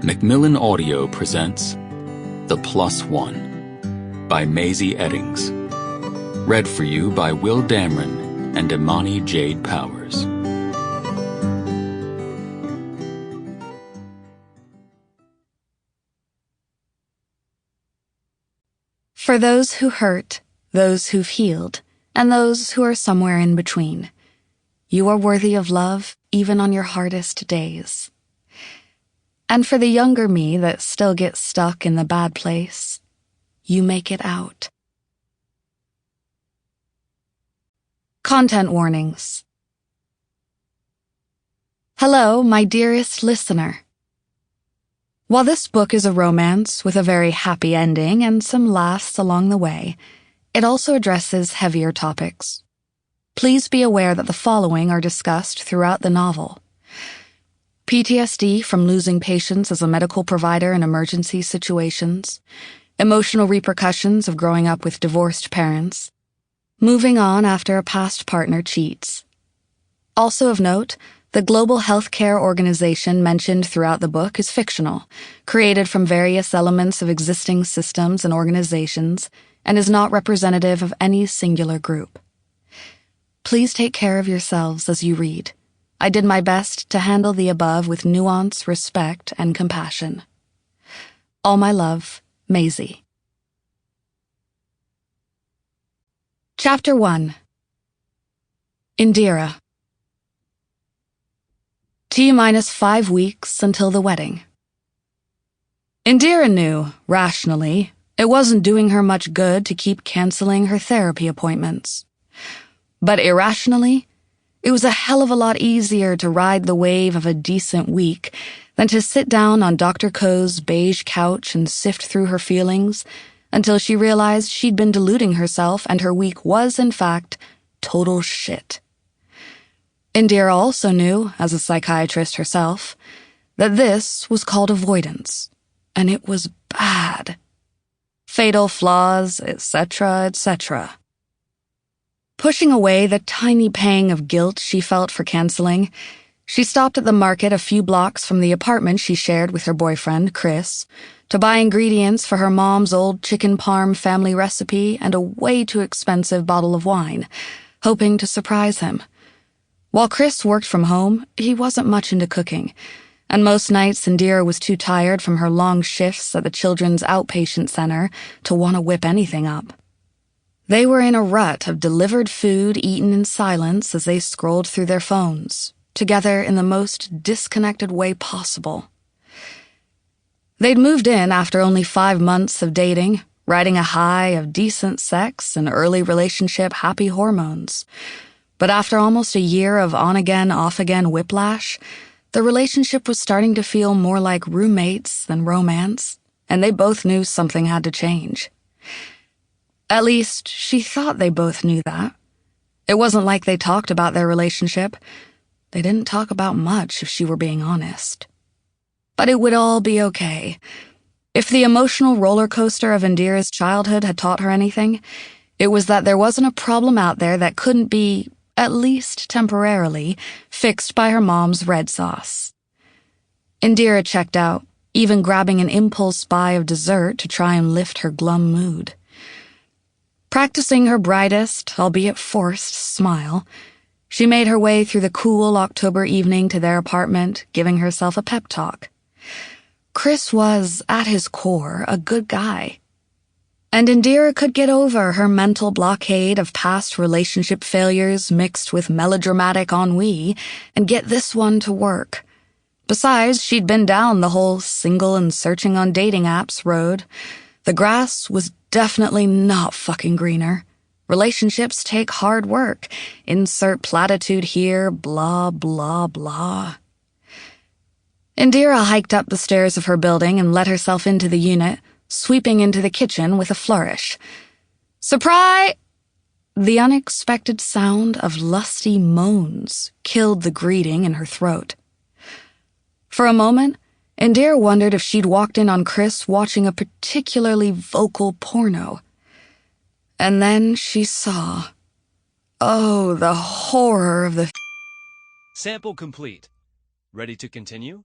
Macmillan Audio presents The Plus One by Mazey Eddings. Read for you by Will Damron and Imani Jade Powers. For those who hurt, those who've healed, and those who are somewhere in between, you are worthy of love even on your hardest days. And for the younger me that still gets stuck in the bad place, you make it out. Content warnings. Hello, my dearest listener. While this book is a romance with a very happy ending and some laughs along the way, it also addresses heavier topics. Please be aware that the following are discussed throughout the novel: PTSD from losing patients as a medical provider in emergency situations, emotional repercussions of growing up with divorced parents, moving on after a past partner cheats. Also of note, the global healthcare organization mentioned throughout the book is fictional, created from various elements of existing systems and organizations, and is not representative of any singular group. Please take care of yourselves as you read. I did my best to handle the above with nuance, respect, and compassion. All my love, Mazey. Chapter 1. Indira. T-5 weeks until the wedding. Indira knew, rationally, it wasn't doing her much good to keep canceling her therapy appointments. But irrationally, it was a hell of a lot easier to ride the wave of a decent week than to sit down on Dr. Coe's beige couch and sift through her feelings until she realized she'd been deluding herself and her week was, in fact, total shit. Indira also knew, as a psychiatrist herself, that this was called avoidance, and it was bad. Fatal flaws, etc., etc. Pushing away the tiny pang of guilt she felt for canceling, she stopped at the market a few blocks from the apartment she shared with her boyfriend, Chris, to buy ingredients for her mom's old chicken parm family recipe and a way too expensive bottle of wine, hoping to surprise him. While Chris worked from home, he wasn't much into cooking, and most nights Indira was too tired from her long shifts at the children's outpatient center to want to whip anything up. They were in a rut of delivered food eaten in silence as they scrolled through their phones, together in the most disconnected way possible. They'd moved in after only 5 months of dating, riding a high of decent sex and early relationship happy hormones. But after almost a year of on-again, off-again whiplash, the relationship was starting to feel more like roommates than romance, and they both knew something had to change. At least, she thought they both knew that. It wasn't like they talked about their relationship. They didn't talk about much, if she were being honest. But it would all be okay. If the emotional roller coaster of Indira's childhood had taught her anything, it was that there wasn't a problem out there that couldn't be, at least temporarily, fixed by her mom's red sauce. Indira checked out, even grabbing an impulse buy of dessert to try and lift her glum mood. Practicing her brightest, albeit forced, smile, she made her way through the cool October evening to their apartment, giving herself a pep talk. Chris was, at his core, a good guy. And Indira could get over her mental blockade of past relationship failures mixed with melodramatic ennui and get this one to work. Besides, she'd been down the whole single and searching on dating apps road. The grass was definitely not fucking greener. Relationships take hard work. Insert platitude here, blah, blah, blah. Indira hiked up the stairs of her building and let herself into the unit, sweeping into the kitchen with a flourish. Surprise! The unexpected sound of lusty moans killed the greeting in her throat. For a moment, Indira wondered if she'd walked in on Chris watching a particularly vocal porno. And then she saw. Oh, the horror of the... Sample complete. Ready to continue?